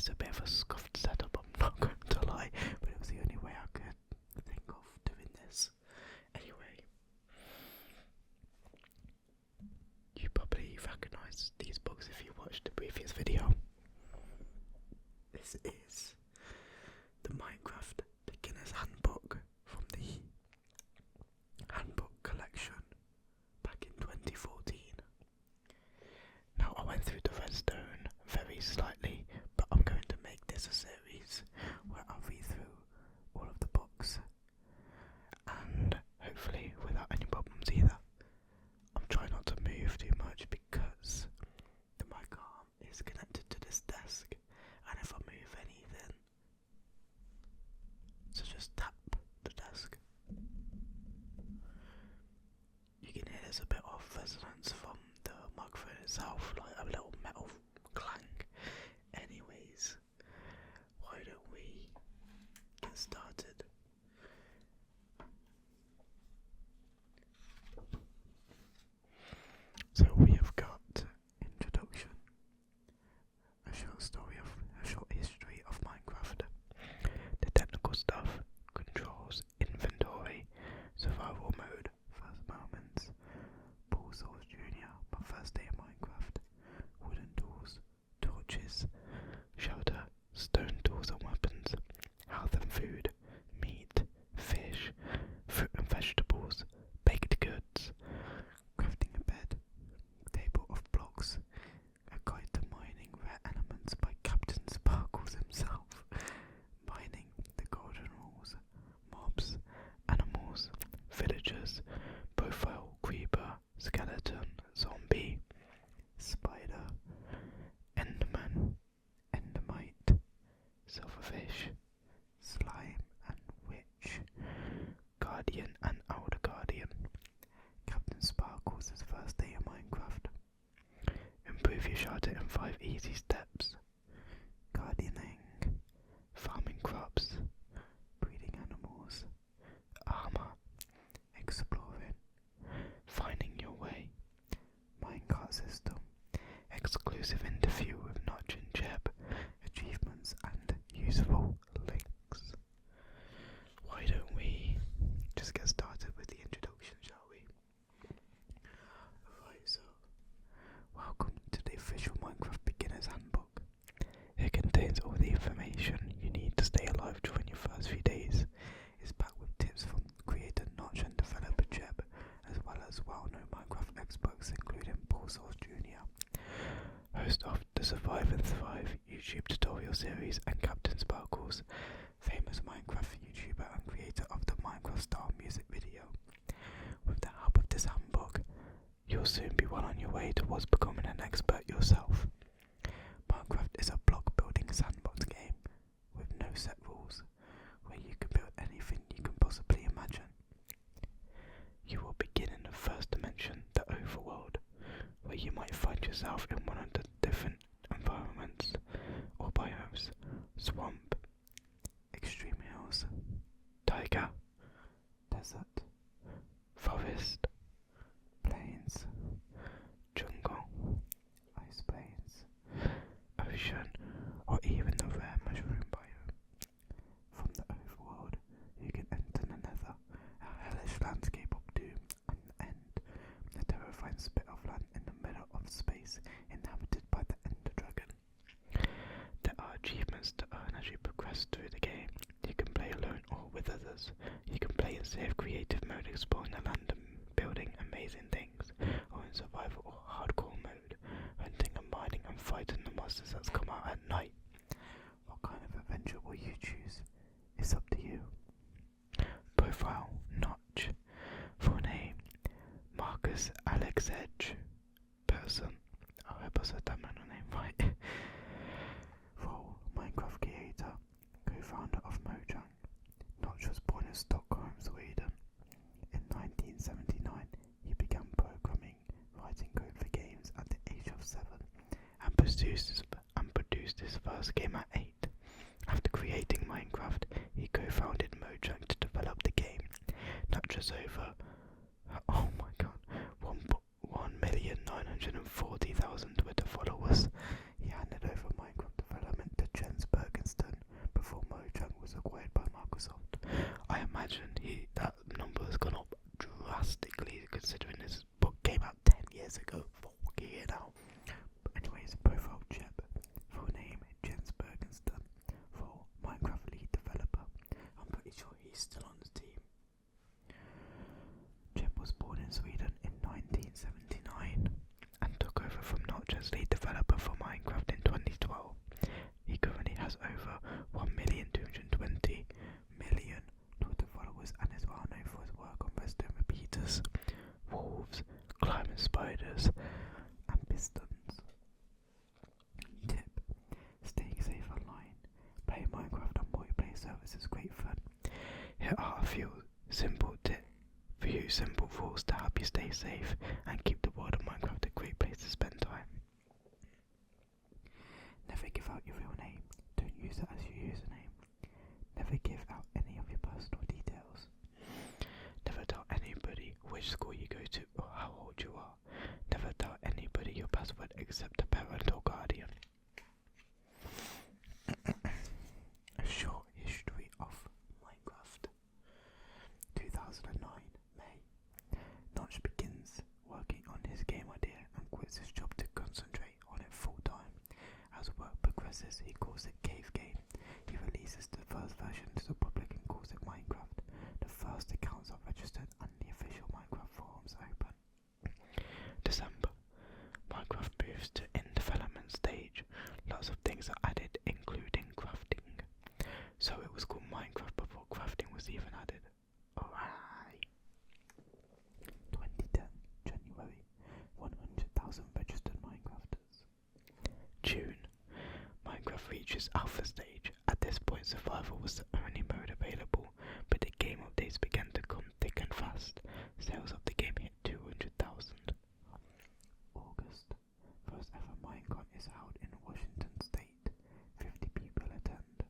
It's a bit of a scuffed setup, I'm not going to lie, but it was the only way I could think of doing this. Anyway, you probably recognise these books if you watched the previous video. This is the Minecraft Beginner's Handbook from the Handbook Collection back in 2014. Now I went through the redstone very slightly, but I'm going to make this a series where I'll read through all of the books and hopefully without any problems either. I'm trying not to move too much because the mic arm is connected to this desk, and if I move anything, so just tap the desk. You can hear there's a bit of resonance from the microphone itself, like a little metal clang. Anyways, why don't we get started? So we have got introduction, a short history of Minecraft, the technical stuff, controls, inventory, survival mode, first moments, Paul Souls Jr., my first day in Minecraft, wooden tools, torches, shelter, stone tools and weapons, health and food, meat, fish, fruit and vegetables, baked goods, crafting a bed, table of blocks, a guide to mining rare elements by Captain Sparkles himself, mining the golden rules, mobs, animals, villagers, profile, creeper, skeleton, zombie, spider, enderman, endermite, silverfish, slime and witch, guardian and outer guardian, Captain Sparkles' first day in Minecraft, improve your shelter in 5 easy steps, gardening, farming crops, breeding animals, armor, exploring, finding your way, minecart system, exclusive interview with Notch and Jeb, achievements and useful links. Why don't we just get started with the introduction, shall we? Alright, so welcome to the official Minecraft Beginner's Handbook. It contains all the information you need to stay alive during your first few days. It's packed with tips from creator Notch and developer Jeb, as well as well-known Minecraft experts including Paul Souls Jr., host of the Survive and Thrive YouTube tutorial series, and Captain Sparkles, famous Minecraft YouTuber and creator of the Minecraft style music video. With the help of this handbook, you'll soon be well on your way towards becoming an expert yourself. Minecraft is a block building sandbox game with no set rules, where you can build anything you can possibly imagine. You will begin in the first dimension, the overworld, where you might find yourself in one of the different environments or biomes: swamp, extreme hills, taiga, desert, forest, plains, jungle, ice plains, ocean, or even the rare mushroom biome. From the overworld, you can enter the nether, a hellish landscape of doom, and end, a terrifying spit of land in the middle of space inhabited by the Ender Dragon. There are achievements to earn as you progress through the game. You can play alone or with others. You can play in safe creative mode, exploring the land and building amazing things, or in survival or hardcore mode, hunting and mining and fighting the monsters that come out at night. What kind of adventure will you choose? It's up to you. Profile Notch. Full name Marcus Alex Edge. Person. I hope I said that middle name right. Role Minecraft creator, co-founder of Mojang. Notch was born in Stockholm, Sweden. In 1979, he began programming, writing code for games at the age of 7, and produced his first game at 8. After creating Minecraft, he co-founded Mojang to develop the game. Not just over, oh my god, 1,940,000 Twitter followers. He handed over Minecraft development to Gen imagine that number has gone up drastically considering this book came out 10 years ago. Fucking hell. But anyways, profile Jeb. Full name Jens Bergensten. For Minecraft lead developer. I'm pretty sure he's still on the team. Jeb was born in Sweden in 1979 and took over from Notch as lead developer for Minecraft in 2012. He currently has over 1,220,000,000 Twitter followers and is well known for his work on redstone repeaters, wolves, climbing spiders, and pistons. Tip: staying safe online. Playing Minecraft on multiplayer servers is great fun. Here are a few simple rules to help you stay safe and keep the world of Minecraft a great place to spend time. Never give out your real name. Don't use it as your username. Never give out any of your personal details. Never tell anybody which school you go to or how old you are. Never tell anybody your password except a parent or guardian. A short history of Minecraft. 2009, May. Notch begins working on his game idea and quits his job to concentrate on it full time. As work progresses, he calls it Cave Game. He releases the first version to the public and calls it Minecraft. The first accounts are registered and the official Minecraft forums open. December. Minecraft moves to in development stage. Lots of things are added, including crafting. So it was called Minecraft before crafting was even added. Alright. 2010, January. 100,000 registered Minecrafters. June. Minecraft reaches alpha stage. At this point, survival was the only mode available, but the game updates began to come thick and fast. Sales of the game hit 200,000. August. First ever Minecon is held in Washington State. 50 people attend.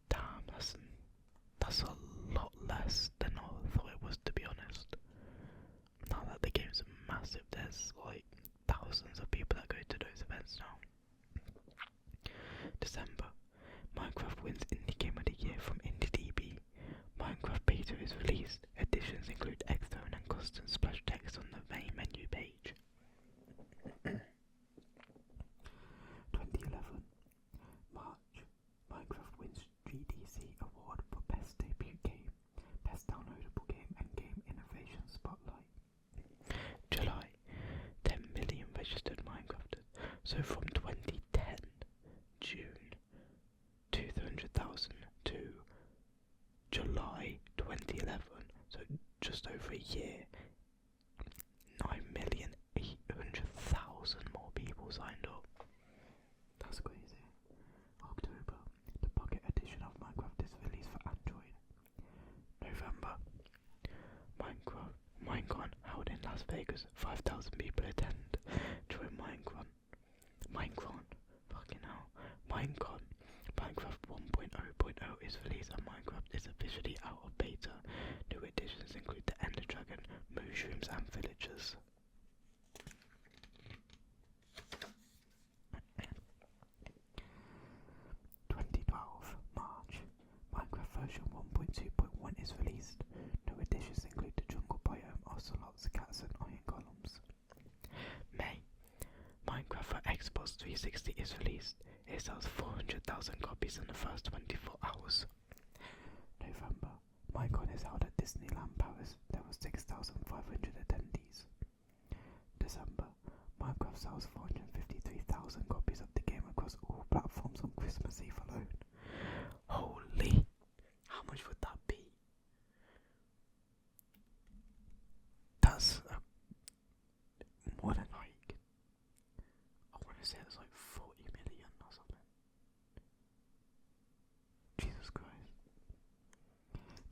Damn, that's a lot less than I thought it was, to be honest. Now that the game's massive, there's like thousands of people that go to those events now. December. Minecraft wins Indie Game of the Year from IndieDB. Minecraft Beta is released. Additions include Xzone and custom splash text on the main menu page. 2011. March. Minecraft wins GDC Award for Best Debut Game, Best Downloadable Game and Game Innovation Spotlight. July. 10 million registered Minecrafters. So from 2010, June 200,000 to July 2011, so just over a year, 9,800,000 more people signed up. That's crazy. October, the Pocket Edition of Minecraft is released for Android. November, Minecon held in Las Vegas. 5,000 people attend. Join Minecon. Fucking hell. Minecraft 1.0.0 is released and Minecraft is officially out of beta. New additions include the Ender Dragon, mushrooms and villagers. March. Minecraft version 1.2.1 is released. New additions include the jungle biome, ocelots, cats and iron golems. May. Minecraft for Xbox 360 is released. It sells 400,000 copies in the first 24 hours. November. Minecon is held at Disneyland Paris. There were 6,500 attendees. December. Minecraft sells 453,000 copies of the game across all platforms on Christmas Eve alone. Holy! How much would that be? That's more than like, I want to say it's like 40 million or something. Jesus Christ.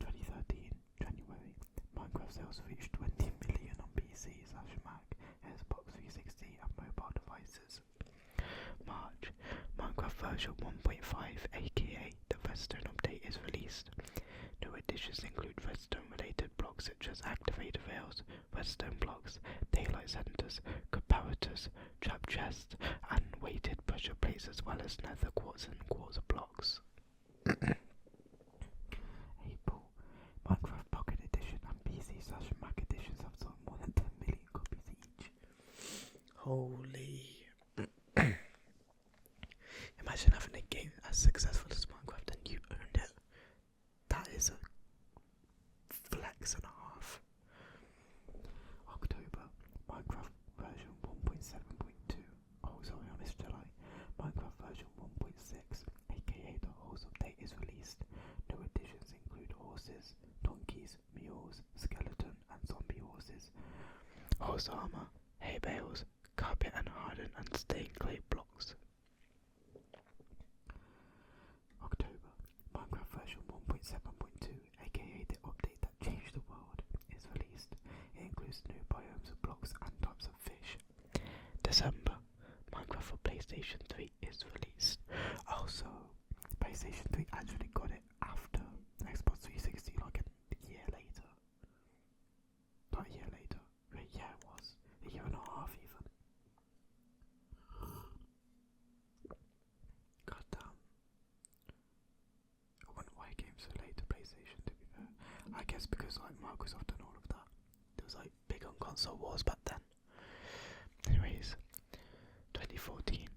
2013, January. Minecraft sales reached 20 million on PC/Mac, Xbox 360 and mobile devices. March. Minecraft version 1.5 aka the Redstone update is released. New additions include redstone related blocks such as activator rails, redstone blocks, daylight centers, comparators, trap chests and weighted pressure plates as well as nether quartz and quartz blocks. Holy. Imagine having a game as successful as Minecraft and you owned it. That is a flex and a half. October, Minecraft version 1.7.2. Oh, sorry, I missed July. Minecraft version 1.6, aka the horse update, is released. New additions include horses, donkeys, mules, skeleton and zombie horses, horse armor, hay bales, carpet and hardened and stained clay blocks. October, Minecraft version 1.7.2, aka the update that changed the world, is released. It includes new biomes of blocks and types of fish. December, Minecraft for PlayStation 3 is released. Also, PlayStation 3 actually got it after Xbox 360, like a year later. Not a year later. Yeah, it was. A year and a half even. God damn. I wonder why it came so late to PlayStation, to be fair. I guess because like Microsoft and all of that. There was like big on console wars back then. Anyways, 2014,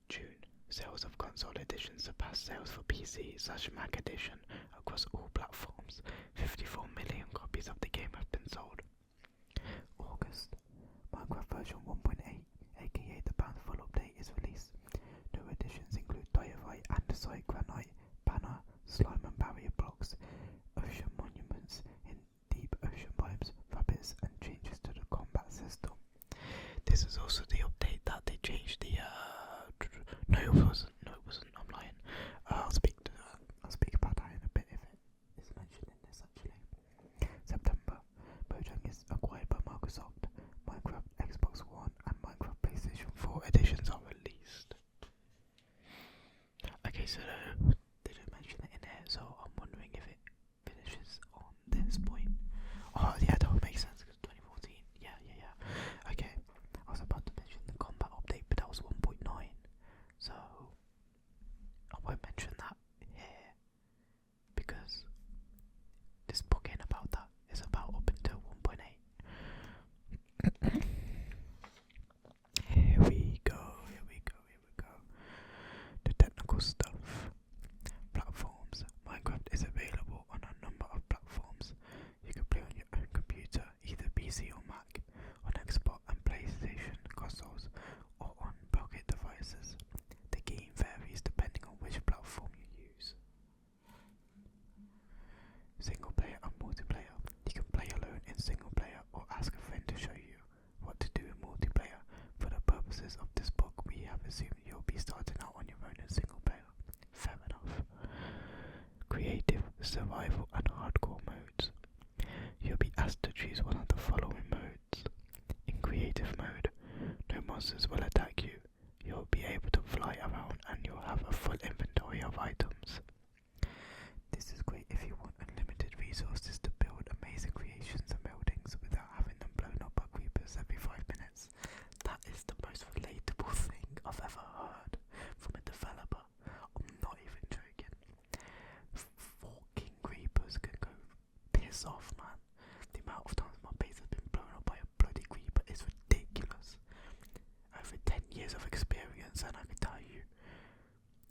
June. Sales of console editions surpassed sales for PC/Mac edition across all platforms. 54 million copies of the game have been sold. August, Minecraft version 1.8, aka the Bountiful update, is released. New additions include diorite, andesite, granite, banner, slime and barrier blocks, ocean monuments in deep ocean biomes, rabbits, and changes to the combat system. This is also the update that they changed the no it wasn't, I'm lying. I'll speak about that in a bit if it is mentioned in this actually. September, Mojang is acquired by Microsoft. Minecraft Xbox One and Minecraft PlayStation 4 editions are released. Okay, so they didn't mention it in here, so I'm wondering if it finishes on this point. Oh yeah, that would make sense because 2014. Yeah. Okay, I was about to mention the combat update, but that was 1.9, so I won't mention that here because this book ain't about that. It's about up until 1.8. Here we go. The technical stuff. Platforms. Minecraft is available on a number of platforms. You can play on your own computer, either PC or Mac, on Xbox and PlayStation consoles, or on pocket devices. The game varies depending on which platform you use. Single player and multiplayer. You can play alone in single player or ask a friend to show you what to do in multiplayer. For the purposes of this book, we have assumed you'll be starting out on your own in single player. Fair enough. Creative, survival and hardcore modes. You'll be asked to choose one of the following modes. In creative mode, no monsters will attack you. You'll be able to fly around and you'll have a full inventory of items. This is great if you want unlimited resources to build amazing creations and buildings without having them blown up by creepers every 5 minutes. That is the most relatable thing I've ever heard from a developer. I'm not even joking. Fucking creepers can go piss off, man. The amount of times my base has been blown up by a bloody creeper is ridiculous. Over 10 years of experience, and I can tell you,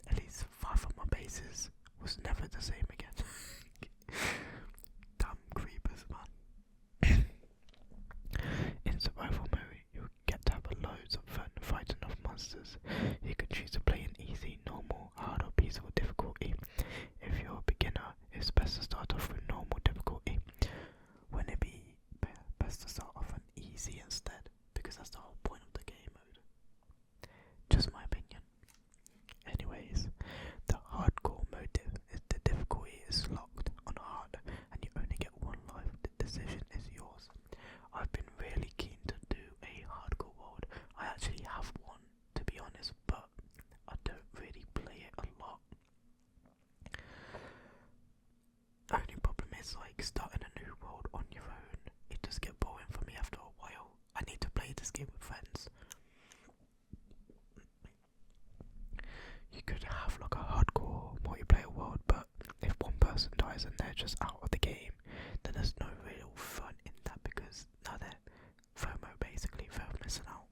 at least 5 of my bases was never the same again. Damn creepers, man. In survival mode, you'll get to have loads of fun fighting off monsters. You can choose to play in easy, normal, hard or peaceful difficulty. If you're a beginner, it's best to start off with normal difficulty. Wouldn't it be best to start off on easy instead? Because that's the whole point of the game mode. Just my opinion. Anyways, the hardcore mode the difficulty is locked on hard and you only get one life. The decision is yours. I've been really keen to do a hardcore world. I actually have one, to be honest, but I don't really play it a lot. Only problem is like starting a new world on your own. It does get boring for me after a while. I need to play this game with friends. You could have like a hardcore multiplayer world, but if one person dies and they're just out of the game, then there's no real fun in that because now they're FOMO basically, fear of missing out.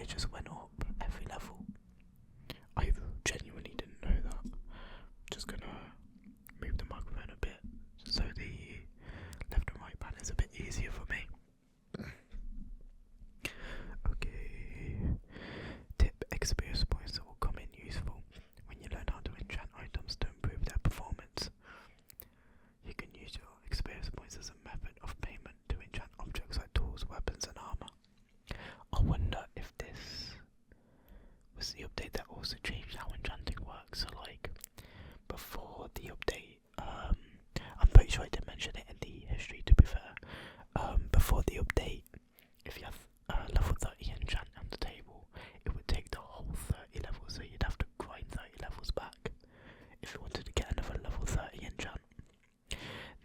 it just went up every level. I genuinely didn't know that. Just gonna move the microphone a bit so the left and right pan is a bit easier for me. Okay. Tip: experience points that will come in useful when you learn how to enchant items to improve their performance. You can use your experience points as a method of payment to enchant objects like tools, weapons and armor. I wonder if this was the update that also changed how enchanting works. So like, before the update, I'm pretty sure I did mention it in the history to be fair, before the update, if you have level 30 enchant on the table, it would take the whole 30 levels, so you'd have to grind 30 levels back if you wanted to get another level 30 enchant.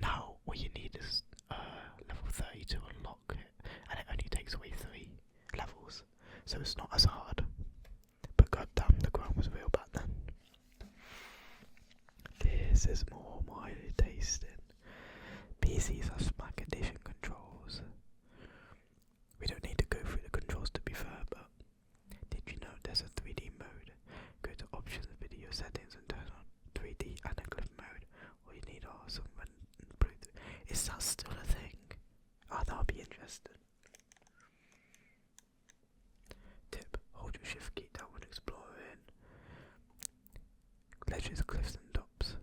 Now all you need is level 30 to unlock it, and it only takes away 3 levels, so it's not as hard. But goddamn, the grind was real back then. This is more my tasting. PCs are Smack Edition controls. We don't need to go through the controls to be fair, but did you know there's a 3D mode? Go to options, video settings and turn on 3D anaglyph mode. All you need are some Bluetooth. Is that still a thing? Oh, that'll be interesting. Tip: hold your shift key down when exploring ledges, cliffs and tops.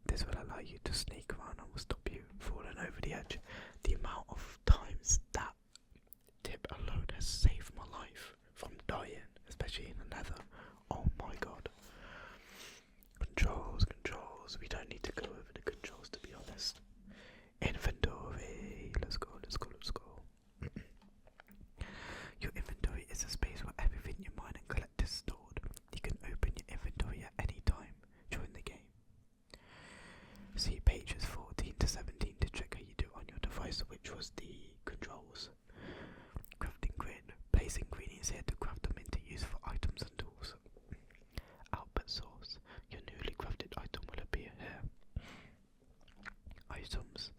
This will allow you to sneak around and will stop you falling over the edge. The amount of times that tip alone has saved my life from dying, especially in the nether. Oh my god. Controls. We don't need to go over the controls to be honest. Inventory. Let's go. Your inventory is a space where everything you mine and collect is stored. You can open your inventory at any time during the game. See pages 14 to 17 to check how you do on your device, which was the controls. Crafting grid. Place ingredients here to craft them into useful items and tools. Output source. Your newly crafted item will appear here. Items.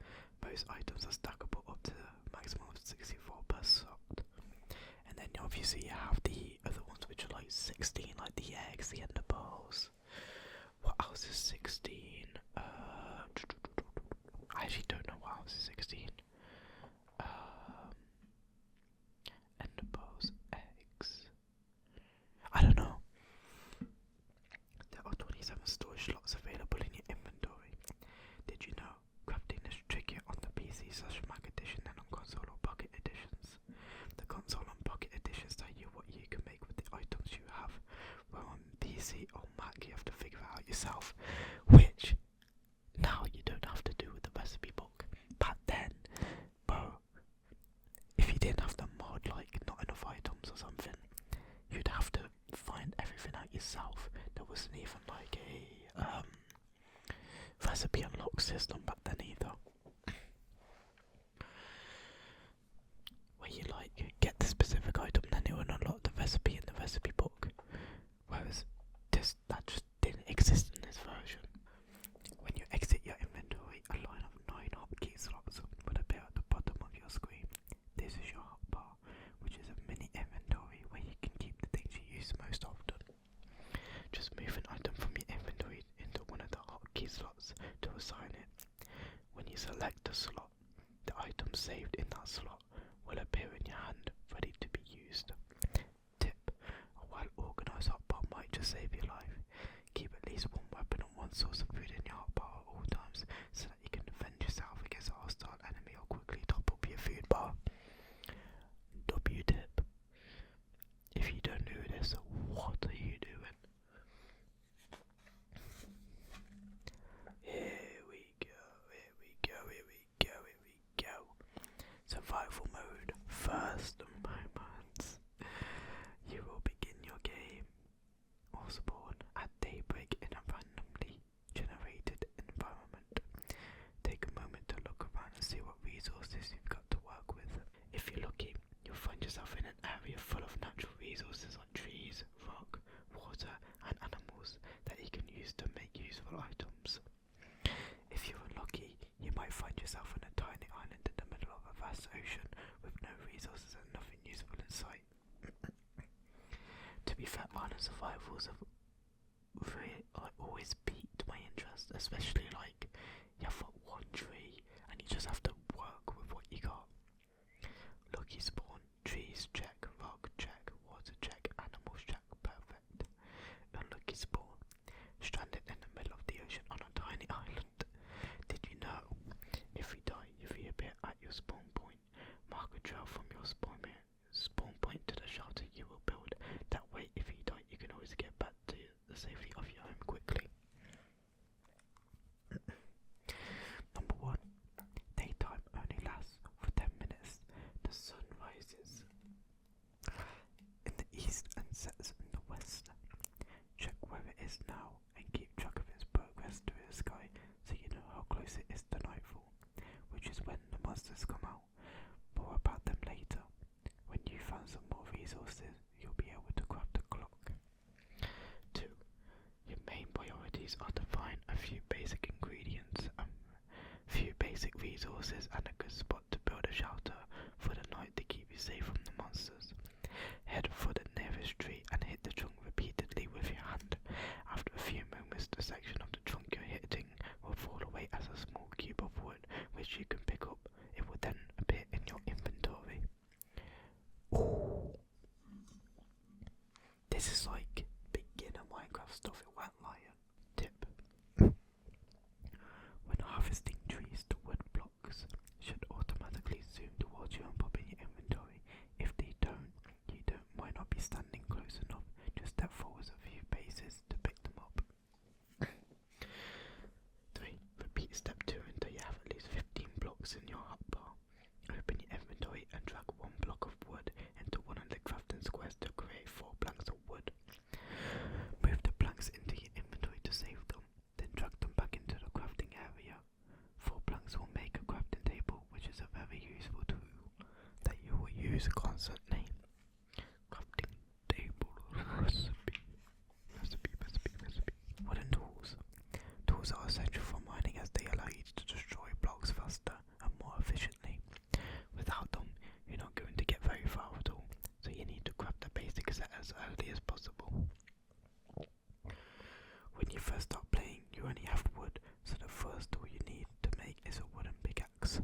Most items are stackable up to the maximum of 64 per slot. And then obviously you have the other ones which are like 16, like the eggs, the ender pearls. What else is 16? I actually don't know what else is 16. Ender pearls, eggs. I don't know. There are 27 storage slots available in your inventory. Did you know crafting is trickier on the PC/Mac edition than on console or pocket editions? The console and pocket editions tell you what you can make with the items you have, while on PC or Mac you have to figure it out yourself, which now you don't have to do with the recipe book. Back then, bro, if you didn't have the mod, like not enough items or something, you'd have to find everything out yourself. There wasn't even like a recipe unlock system back then either, where you like get the specific item, then it would unlock the recipe in the recipe book. Whereas that just didn't exist in this version. When you exit your inventory, a line of 9 hotkey slots will appear at the bottom of your screen. This is your hotbar, which is a mini inventory where you can keep the things you use most often. Just move an item from your inventory into one of the hotkey slots to assign it. When you select a slot, the item saved in that slot will appear in your hand, ready to be used. Tip: a well-organized hotbar might just save your life. Keep at least one weapon and one source of food in your hotbar at all times, so that you can defend yourself against a hostile enemy or quickly top up your food bar. W tip: if you don't do this, what are you doing? Here we go. Survival mode. First moments. You will begin your game or spawn at daybreak in a randomly generated environment. Take a moment to look around and see what resources you've got to work with. If you're lucky, you'll find yourself in an area full of natural resources like trees, rock, water and animals that you can use to make useful items. If you're unlucky, you might find yourself on a tiny island in the middle of a vast ocean with no resources and nothing useful in sight. Kind of survivals have really always piqued my interest, especially like you have one tree and you just have to work with what you got. Lucky spawn, trees check, rock check, water check, animals check, perfect. Unlucky spawn, stranded in the middle of the ocean on a tiny island. Did you know if you die, you reappear at your spawn point? Mark a trail from your spawn point to the shelter you will build. That way, if you die, you can always get back to the safety of your home quickly. Number 1. Daytime only lasts for 10 minutes. The sun rises in the east and sets in the west. Check where it is now and keep track of its progress through the sky so you know how close it is to nightfall, which is when the monsters come out. More about them later. When you found some more resources, you'll be able to craft a clock. 2. Your main priorities are to find a few basic ingredients, a few basic resources, and a good spot to build a shelter for the night to keep you safe from the monsters. Head for the nearest tree and hit the trunk repeatedly with your hand. After a few moments, the section of the trunk you're hitting will fall away as a small cube of wood, which you can pick up. It will then appear in your inventory. Ooh. This is like beginner Minecraft stuff, it won't lie. Tip. When harvesting trees, the wood blocks should automatically zoom towards you and pop in your inventory. If they don't, might not be standing close enough. Just step forward a few paces to pick them up. 3. Repeat step 2 until you have at least 15 blocks in your hotbar. Open your inventory and drag one block of wood into one of the crafting squares to create 4 planks of wood. Move the planks into your inventory to save them, then drag them back into the crafting area. 4 planks will make a crafting table, which is a very useful tool that you will use constantly. Crafting table recipe. Wooden tools. Tools are essential for mining as they allow you to destroy blocks faster and more efficiently. Without them, you're not going to get very far at all, so you need to craft the basic set as early as possible. When you first start playing, you only have wood, so the first tool you need to make is a wooden pickaxe.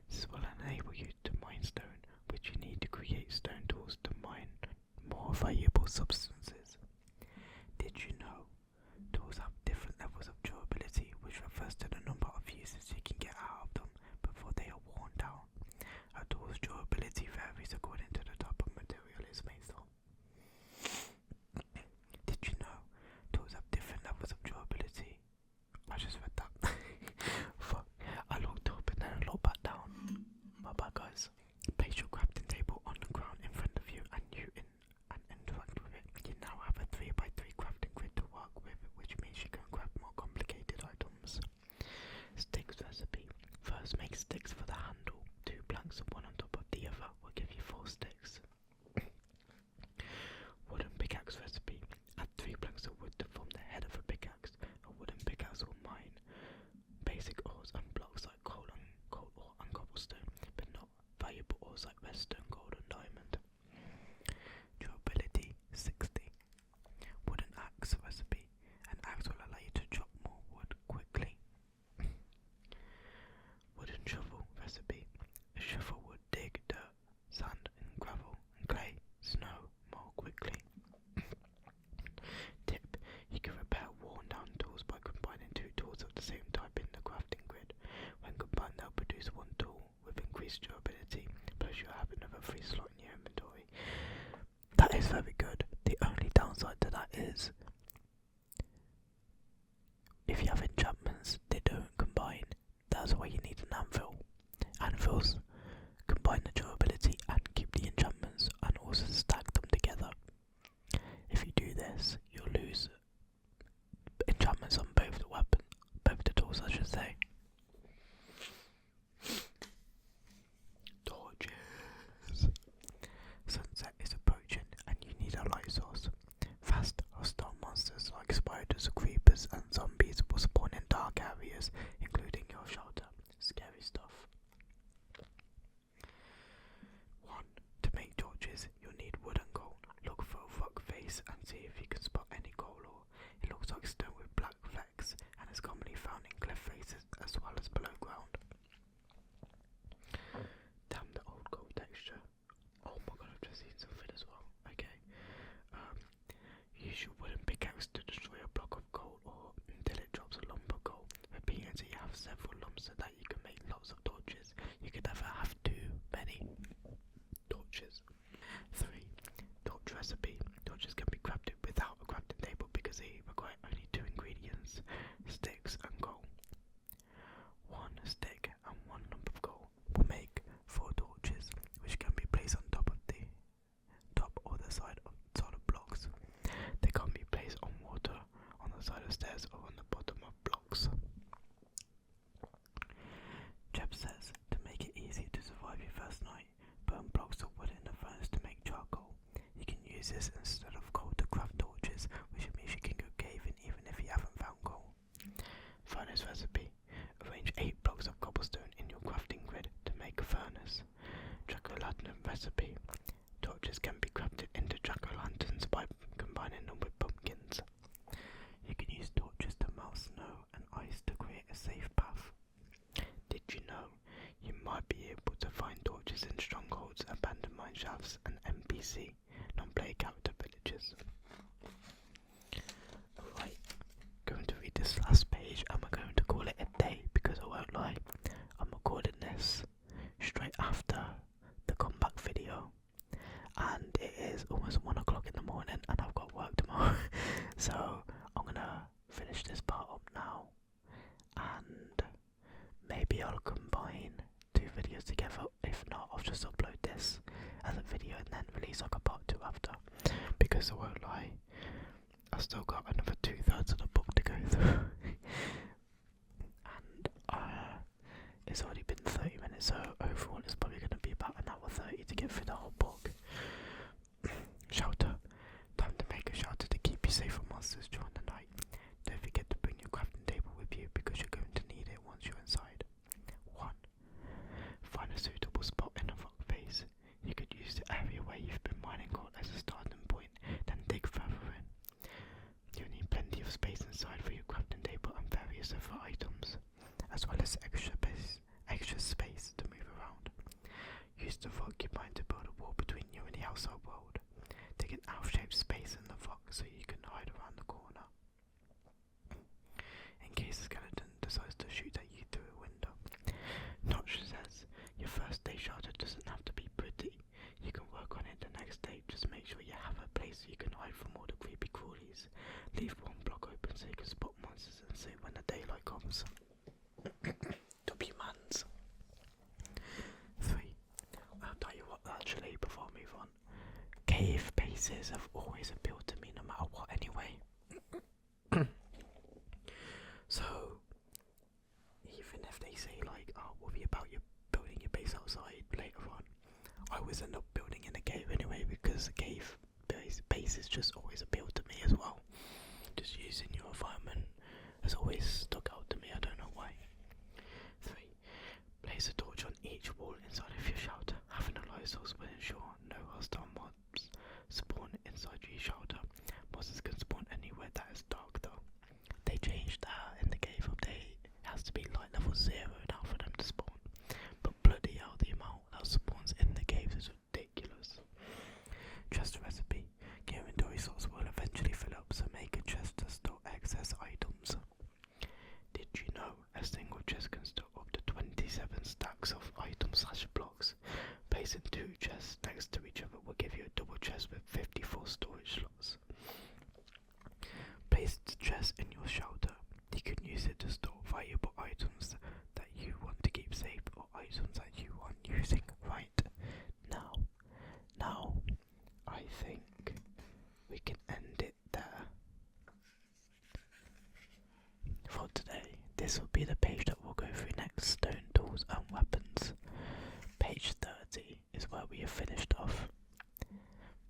This will enable you to mine stone, which you need to create stone tools to mine more valuable substances. Did you know tools have different levels of durability, which refers to the number of uses you can get out of them before they are worn down? A tool's durability varies according to the type of material it's made of. Did you know tools have different levels of durability? I just read that. Fuck. I looked up and then I looked back down. My bad, guys. Place your crafting table on the ground in front of you and interact with it. You now have a 3x3 crafting grid to work with, which means you can craft more complicated items. Sticks recipe. First, make sticks for the handle. 2 planks, one on top of the other, will give you 4 sticks. Wooden pickaxe recipe. Add 3 planks of wood to form the head of a pickaxe. A wooden pickaxe will mine basic ores and blocks like coal ore and cobblestone, but not valuable ores like redstone, gold and diamond. Durability 60. Wooden axe recipe. An axe will allow you to chop more wood quickly. Wooden shovel recipe. A shovel would dig dirt, sand and gravel and clay, snow more quickly. Tip. You can repair worn down tools by combining 2 tools of the same type in the crafting grid. When combined, they'll produce 1 tool with increased durability, plus you have another free slot in your inventory. That is very good. The only downside to that is if you have enchantments, they don't combine. That's why you need an anvil. Anvils combine the durability and keep the enchantments and also stack them together. If you do this, you'll lose enchantments on both the tools, I should say. Torches. Sunset is approaching and you need a light source. Fast, hostile monsters like spiders, creepers and zombies will spawn in dark areas, including your shelter. Scary stuff. 1. To make torches, you'll need wood and coal. Look for a rock face face and see if you can spot any coal ore. It looks like stone with black flecks and is commonly found in cliff faces as well as below ground. Damn, the old gold texture. Oh my god, I've just seen something as well. Okay. Use your wooden pickaxe to destroy a block of coal ore until it drops a lump of coal. Repeat until you have several lumps so that you can make lots of torches. You can never have too many torches. 3. Torch recipe. Torches can be crafted without a crafting table because they require only 2 ingredients, sticks and coal. 1 stick and 1 lump of coal will make 4 torches, which can be placed on top of the top or the side of solid blocks. They can't be placed on water, on the side of stairs or on the bottom of blocks. Jeb says, to make it easy to survive your first night, burn blocks of wood in the furnace to make charcoal. You can use this instead of coal to craft torches, which means you can go caving even if you haven't found coal. Furnace recipe. Arrange 8 blocks of cobblestone in your crafting grid to make a furnace. Jack-o'-lantern recipe. Torches can be crafted into jack-o'-lanterns by combining them with pumpkins. You can use torches to melt snow and ice to create a safe path. Did you know you might be able to find torches in strongholds, abandoned mine shafts and NPC, non-player character villages? Alright, going to read this last page and we're going to call it a day because I won't lie, I'm recording this straight after the comeback video and it is almost 1 o'clock in the morning and I've got work tomorrow. So I'm gonna finish this part up now and maybe I'll combine 2 videos together. If not, I'll just upload this as a video and then release like a part 2 after, because I won't lie, I've still got another 2/3 of the book to go through. And it's already been 30 minutes, so overall it's probably going to be about 1:30 to get through the whole book. Shelter. Time to make a shelter to keep you safe from monsters during the night. Don't forget to bring your crafting table with you because you're going to need it once you're inside. 1. Find a suitable spot in a rock face. You could use the area where you've been mining gold as a starting point, then dig further in. You'll need plenty of space inside for your crafting table and various other items, as well as extra space to move around. Use the rock you mine to build a wall between you and the outside world. Dig an L-shaped space in the rock so you can hide around the corner, in case a skeleton decides to shoot at you through a window. Notch says, your first day shelter doesn't have to be pretty. You can work on it the next day, just make sure you have a place you can hide from all the creepy crawlies. Leave 1 block open so you can spot monsters and see when the daylight comes. W-mans. 3. I'll tell you what actually, before I move on. Cave bases have always appealed to me no matter what anyway. So, even if they say like, oh, worry about you building your base outside later on, I always end up building in a cave anyway because a cave bases just always appealed to me as well. Just using your environment has always stuck out to me, I don't know why. 3. Place a torch on each wall inside of your shelter. Having a light source will ensure no hostile mobs spawn inside your shelter. Monsters can spawn anywhere that is dark though. They changed that in the cave update. It has to be light level 0 now for them to spawn. But bloody hell, the amount that spawns in the caves is ridiculous. Chest recipe. Your inventory slots will eventually fill up, so make a chest to store excess items. Did you know a single chest can store up to 27 stacks of items/blocks? Placing 2 chests next to each other will give you a double chest with 54 storage slots. Place the chest in your shelter. You can use it to store valuable items that you want to keep safe or items that you aren't using right now. Now, I think we can end it there for today. This will be the page that we'll go through next, stone tools and weapons. Page 30 is where we have finished off.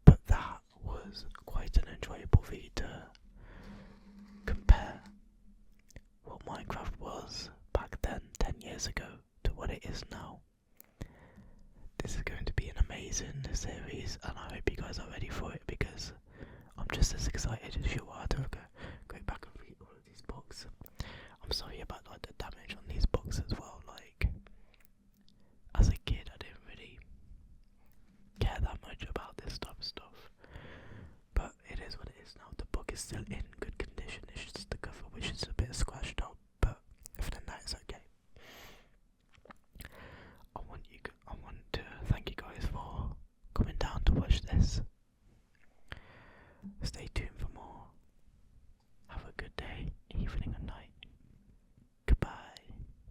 But that was quite an enjoyable read to compare what Minecraft was back then, 10 years ago, to what it is now. This is going to be an amazing series and I hope you guys are ready for it because I'm just as excited as you are to go back and read all of these books. I'm sorry about like the damage on these books as well. Like, as a kid, I didn't really care that much about this type of stuff, but it is what it is now. The book is still in